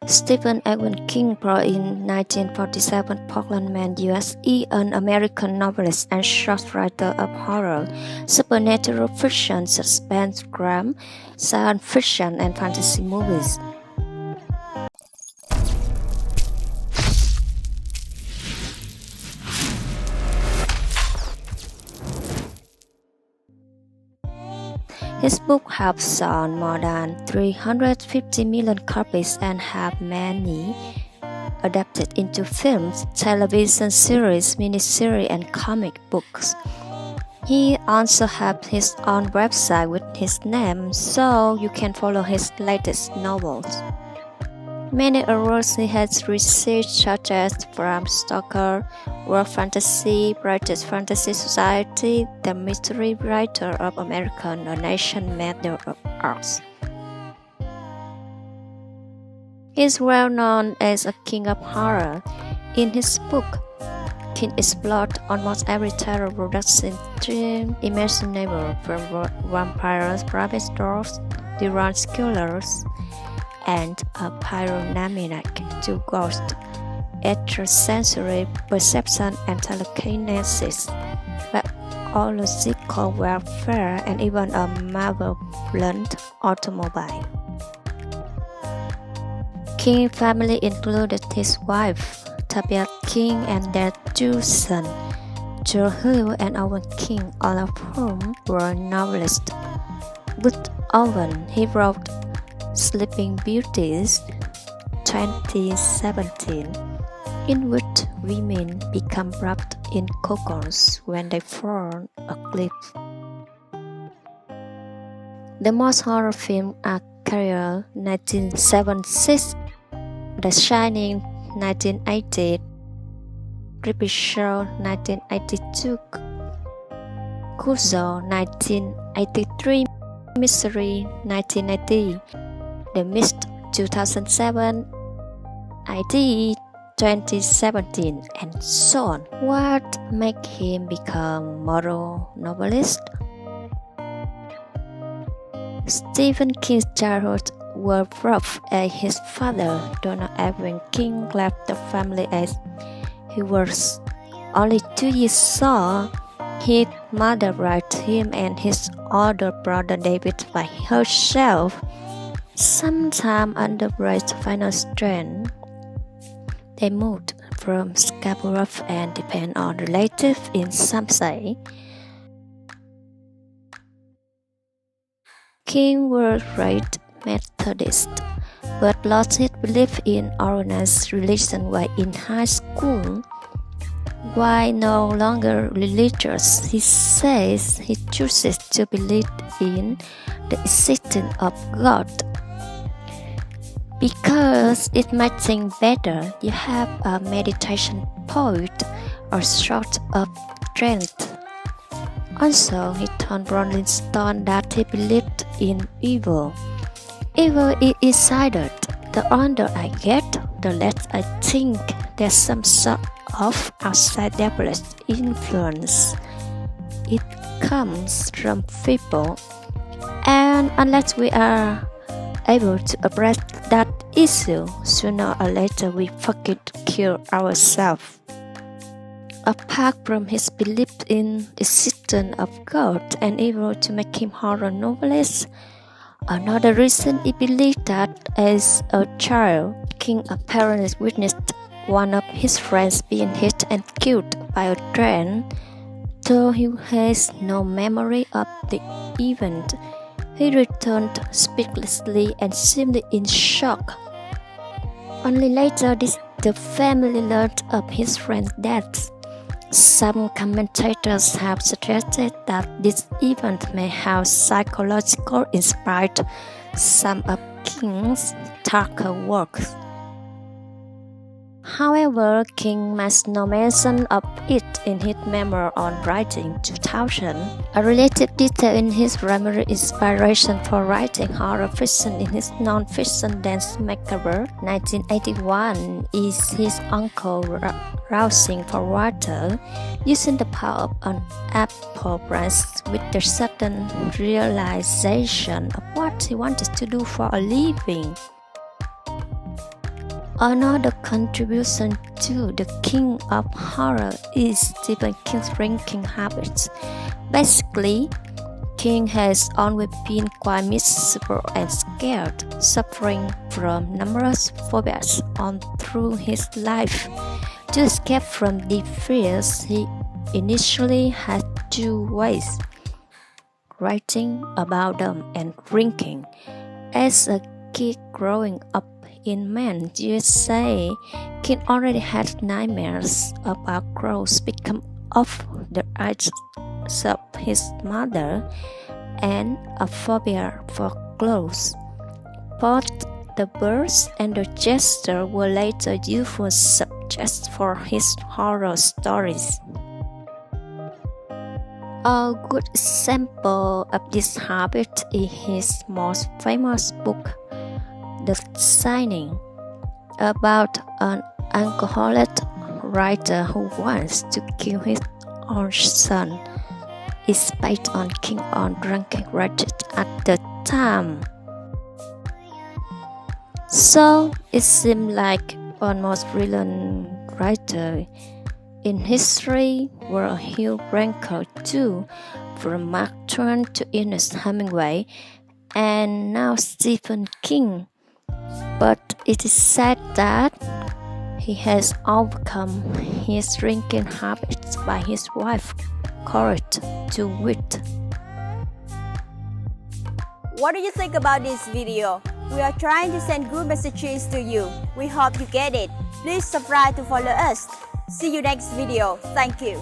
Stephen Edwin King, born in 1947, Portland, Maine, USA, an American novelist and short writer of horror, supernatural fiction, suspense, crime, science fiction, and fantasy movies. His book have sold more than 350 million copies and have many adapted into films, television series, miniseries, and comic books. He also has his own website with his name, so you can follow his latest novels. Many awards he has received, such as Bram, Stoker, World Fantasy, British Fantasy Society, the Mystery Writer of America, a Nation Medal of Arts. He is well known as a king of horror. In his book, King explored almost every terror production theme imaginable, from vampires, rabbit dwarfs, deranged killers, and a pyromaniac to ghosts, extrasensory perception and telekinesis, biological warfare, and even a malevolent automobile. King family included his wife, Tabitha King, and their two sons, Hill and Owen King, all of whom were novelists. With Owen, he wrote Sleeping Beauties, 2017, in which women become wrapped in cocoons when they fall a cliff. The most horror film are Carrier, 1976, The Shining, 1980, Creepy Show, 1982, Cujo, 1983, Mystery, 1990, The Mist, 2007, ID, 2017, and so on. What made him become moral novelist? Stephen King's childhood were rough as his father, Edwin King, left the family as he was only 2 years old. His mother raised him and his older brother David by herself, sometime under great financial strain. They moved from Scarborough and depend on relatives in some say. King was raised Methodist, but lost his belief in organized religion while in high school. While no longer religious, he says he chooses to believe in the existence of God. Because it might think better, you have a meditation point or sort of strength. Also, he told Rolling Stone that he believed in evil. Evil is either the older I get, the less I think there's some sort of outside devilish influence. It comes from people, and unless we are able to address that issue, sooner or later we fucking kill ourselves. Apart from his belief in the existence of God and evil to make him horror novelist, another reason he believed that as a child, King apparently witnessed one of his friends being hit and killed by a train. Though he has no memory of the event, he returned speechlessly and seemed in shock. Only later did the family learned of his friend's death. Some commentators have suggested that this event may have psychologically inspired some of King's darker works. However, King makes no mention of it in his memoir on writing 2000. A related detail in his primary inspiration for writing horror fiction in his non-fiction Dance Macabre 1981 is his uncle rousing for water, using the power of an apple branch with the sudden realization of what he wanted to do for a living. Another contribution to the king of horror is Stephen King's drinking habits. Basically, King has always been quite miserable and scared, suffering from numerous phobias all through his life. To escape from the fears, he initially had two ways: writing about them and drinking. As a kid growing up in Maine, USA, King already had nightmares about crows become off the eyes of his mother and a phobia for clothes. Both the birds and the jester were later useful subjects for his horror stories. A good example of this habit is his most famous book, The Shining, about an alcoholic writer who wants to kill his own son. It's based on King on drinking rabid at the time. So it seemed like almost brilliant writer in history were a Hill ranker too, from Mark Twain to Ernest Hemingway, and now Stephen King. But it is said that he has overcome his drinking habits by his wife's courage to wit. What do you think about this video? We are trying to send good messages to you. We hope you get it. Please subscribe to follow us. See you next video. Thank you.